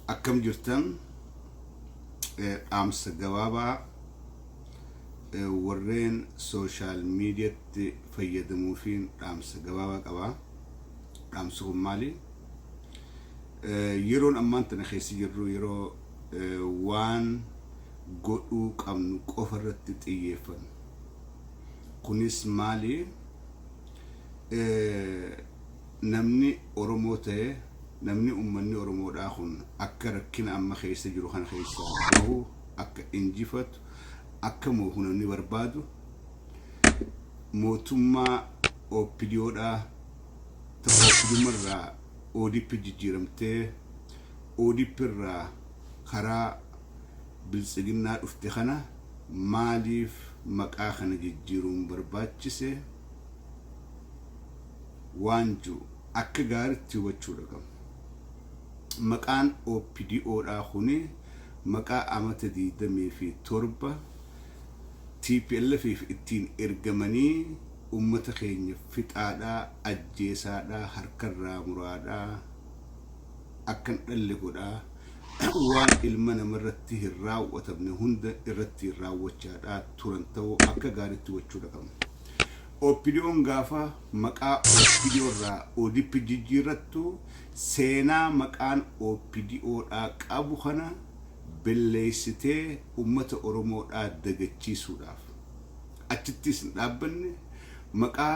akkam jirtan amsa gabaabaa warreen social mediaatti fayyadamuufiin amsa gabaabaa qaba. Amsa kun maali? Yeroon ammaan tana keessa jirru yeroo waan godhuu qabnu qofa irratti xiyyeeffannu. Kunis maali? Namni Oromoo ta'e namni ummanni Oromoodhaa kun akka rakkina amma keessa jiru kana keessa bahu akka injifatu akka mootummaan barbaadu mootummaa OPDOdhaa ta'uumarraa ODP jijjiiramtee ODP irraa karaa biltsiginnaa dhufte kana maaliif maqaa kana jijjiiruun barbaachise waanju akka gaariitti hubachuu dhaqamu. Maqaan OPDOdhaa kuni maqaa amata 27 TPLF ittiin ergamanii ummata keenya fixaadhaa ajjeesaadhaa harkarraa muraadhaa akkan dhalle godhaa waan ilma namarratti hin raawwatamne hunda irratti raawwachaadhaa turan ta'uu akka gaariitti hubachuu dhaqamu. OPDO'n gaafa maqaa OPDO irraa ODP jijjiirrattu seenaa maqaan OPDOdhaa qabu kana belleessitee ummata Oromoodhaa dagachiisuudhaaf achittis dhaabbanne maqaa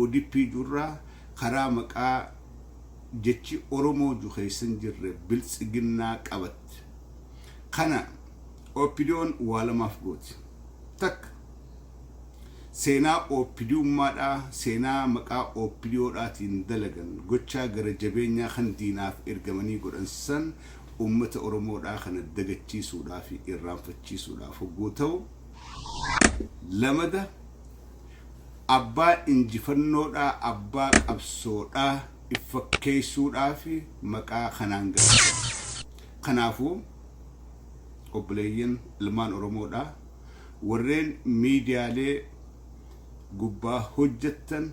ODP durraa karaa maqaa jechi Oromoo juheessan jirre biltsiginnaa qabatte. Kana OPDO'n waa lamaaf gooti. Takka seenaa OPDO'ummaadhaa seenaa maqaa OPDOdhaatiin dalagan gochaa gara jabeenyaa kan diinaaf ergamanii godhan san ummata Oromoodhaa kana dagachiisuudhaa fi irraanfachiisuudhaaf hogguu ta'u, lamada abbaa injifannoodhaa abbaa qabsoodhaa ifakkeessuudhaa fi maqaa kanaan galatan. Kanaafuu obboleeyyan ilmaan Oromoodhaa warreen miidiyaalee gubbaa hojjettan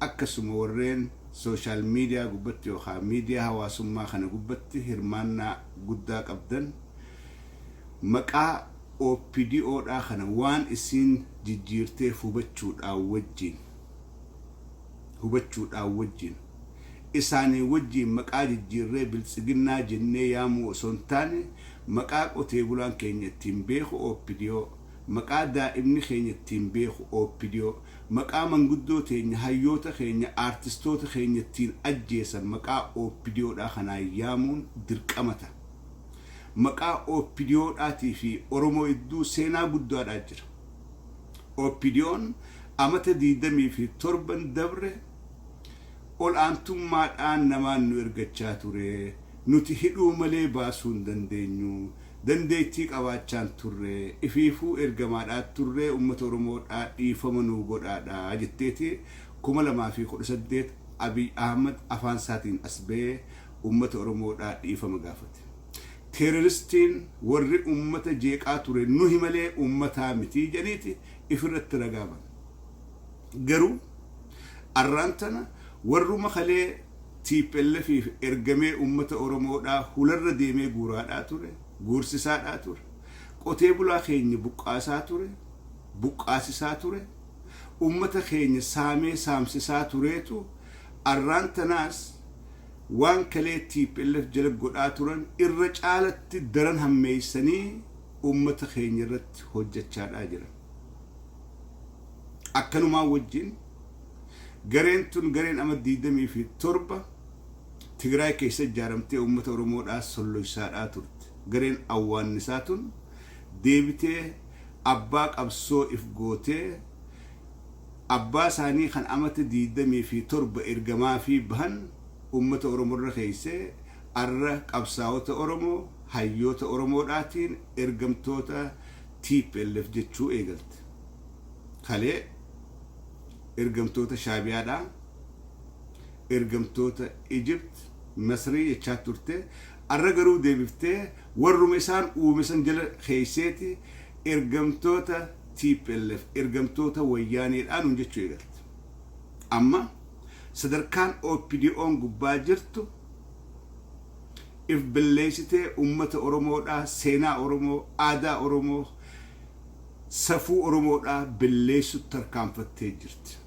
akkasuma warreen social media gubbatti yookaan media hawaasummaa kana gubbatti hirmaannaa guddaa qabdan maqaa OPDOdhaa kana waan isin jijjiirtee hubachuudhaan wajjin isaanii wajjin maqaa jijjiirree biltsiginnaa jennee yaamuu osoo hin taane maqaa qotee bulaan keenya ittiin beeku OPDO, maqaa daa'imni keenya ittiin beeku OPDO, maqaa manguddoo teenya hayyoota keenya artistoota keenya ittiin ajjeesan maqaa OPDOdhaa kanaan yaamuun dirqamata. Maqaa OPDOdhaatii fi Oromoo iddoo seenaa guddaadhaa jira. OPDO'n amata 27 dabre ol aantummaadhaan namaan nu ergachaa ture. Nuti hidhuu malee baasuu hin dandeenyu. Dandeettii qabaachaan turre ifiifuu ergamaadhaa turre ummata Oromoodhaa dhiifama nuu godhaadhaa jetteeti 2018 Abiy Ahmed afaan isaatiin as ba'ee ummata Oromoodhaa dhiifama gaafate. Terroristiin warri ummata jeeqaa ture nuhi malee ummataa miti jedhaniiti ifirratti ragaaban. Garuu arraantana warruma kalee TPLF ergamee ummata Oromoodhaa hularra deemee guuraadhaa ture. Guursisaadhaa ture, qotee bulaa keenya buqqaasisaa ture, ummata keenya saamee saamsisaa tureetu arraantanaas waan kalee TPLF jala godhaa turan irra caalatti daran hammeessanii ummata keenya irratti hojjechaadhaa jiran. Akkanumaa wajjin gareen tun gareen ama 27 Tigraay keessa ijaaramtee ummata Oromoodhaa solloisaadhaa turte. Gareen awwaannisaatun deebitee abbaa qabsoo if gootee abbaa isaanii kan amata 27 ergamaa fi bahan ummata Oromoo irra keessee arra qabsaa'ota Oromoo hayyoota Oromoodhaatiin ergamtoota TPLF jechuu eegalte. Kalee ergamtoota Shaabiyaadhaa, ergamtoota Egypt, Masrii jechaa turte. Arra garuu deebiftee warruma isaan uumisan jala keesseeti ergamtoota TPLF ergamtoota wayyaaneedhaan jechuu eegalte. Amma sadarkaan OPDO'n gubbaa jirtu if billeessitee ummata Oromoodhaa seenaa Oromoo aadaa Oromoo safuu Oromoodhaa billeessutti tarkaanfattee jirti.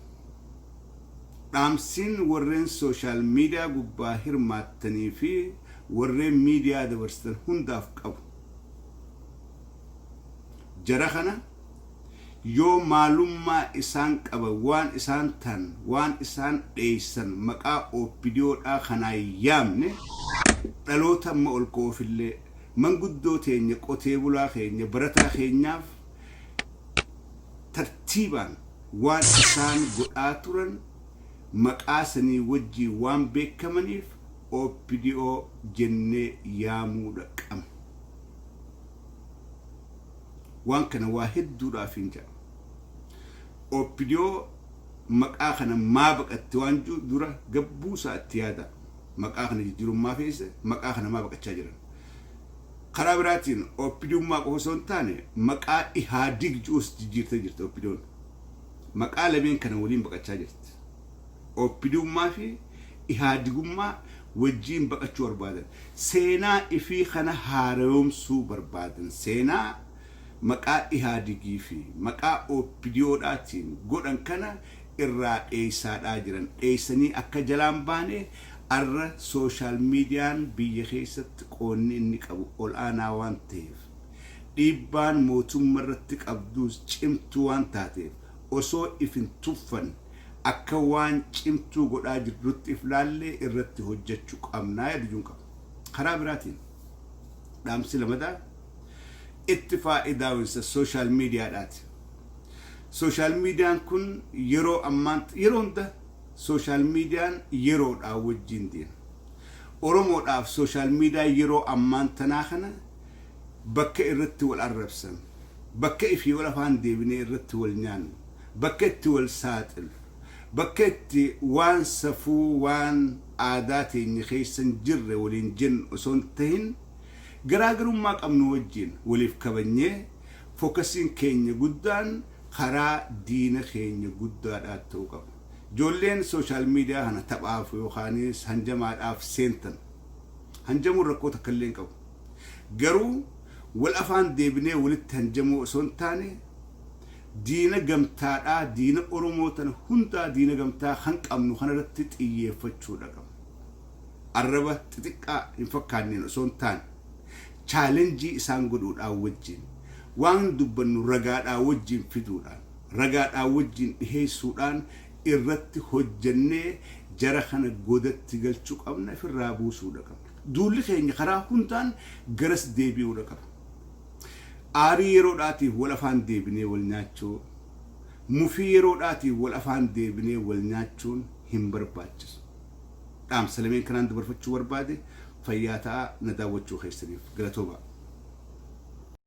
Dhaamsiin warreen sooshaal miidiyaa gubbaa hirmaattanii fi warreen miidiyaa dabarsan hundaaf qabu. Jara kana yoo maalummaa isaan qaba waan isaan tan waan isaan dheessan maqaa OPDOdhaa kanaa yaamne dhaloota amma ol koofillee manguddoo teenya qotee bulaa keenya barataa keenyaaf tartiibaan waan isaan godhaa turan maqaa sanii wajjii waan beekamaniif OPDO jennee yaamuudha qabna. Waan kana waa hedduudhaaf hin jedhamu. OPDO maqaa kana maa baqatte waan dura gabbuu isaatti yaada. Maqaa kana jijjiirummaa feese maqaa kana maa baqachaa jiran. Karaa biraatiin OPDOmmaa qofa osoo hin taane maqaa Ihaadig juus jijjiirtee jirti OPDOn. Maqaa lameen kana waliin baqachaa jirti. OPDOmmaa fi Ihaadigummaa wajjiin baqachuu barbaadan. Seenaa ifii kana haaromsuu barbaadan. Seenaa maqaa Ihaadigii fi maqaa OPDOdhaatiin godhan kana irraa dheessaadhaa jiran. Dheessanii akka jalaan baane arra sooshaal miidiyaan biyya keessatti qoonni inni qabu ol aanaa waan ta'eef dhiibbaan mootummaa irratti qabduus cimtuu waan taateef osoo ifin tuffan akka waan cimtuu godhaa jirrutti if laallee irratti hojjechuu qabnaa yaduun qaba. Karaa biraatiin dhaamsi lamadaa itti faayidaawwansa sooshaal miidiyaadhaati. Sooshaal miidiyaan kun yeroo ammaan yeroo hunda sooshaal miidiyaan yeroodhaa wajjin deema. Oromoodhaaf sooshaal miidiyaa yeroo ammaan tanaa kana bakka irratti wal arrabsan, bakka ifii wal afaan deebinee irratti wal nyaannu, bakka itti wal saaxilu, bakka itti waan safuu waan aadaa teenya keessan jirre waliin jennu osoo hin tahin garaagarummaa qabnu wajjin waliif kabanyee fookasiin keenya guddaan karaa diina keenya guddaadhaa ta'uu qaba. Ijoolleen sooshaal miidiyaa kana taphaaf yookaanis hanjamaadhaaf seentan. Hanjamuun rakkoo takka illee hin qabu. Garuu wal afaan deebinee walitti hanjamuu osoo hin taane diina gamtaadhaa diina Oromoo tana hundaa diina gamtaa kan qabnu kanarratti xiyyeeffachuudha qaba. Arraba xixiqqaa hin fakkaanneen osoo hin taane chaalenjii isaan godhuudhaan wajjin waan dubbannu ragaadhaa wajjin fiduudhaan ragaadhaa wajjin dhiheessuudhaan irratti hojjennee jara kana godatti galchuu qabna ofirraa buusuudha qabna. Duulli keenya karaa hundaan garas deebi'uudha qaba. Aarii yeroodhaatiif wal afaan deebinee wal nyaachuu mufii yeroodhaatiif wal afaan deebinee wal nyaachuun hin barbaachisu. Dhaamsa lameen kanaan dabarfachuu barbaade fayyaa ta'aa na daawwachuu keessaniif galatooma.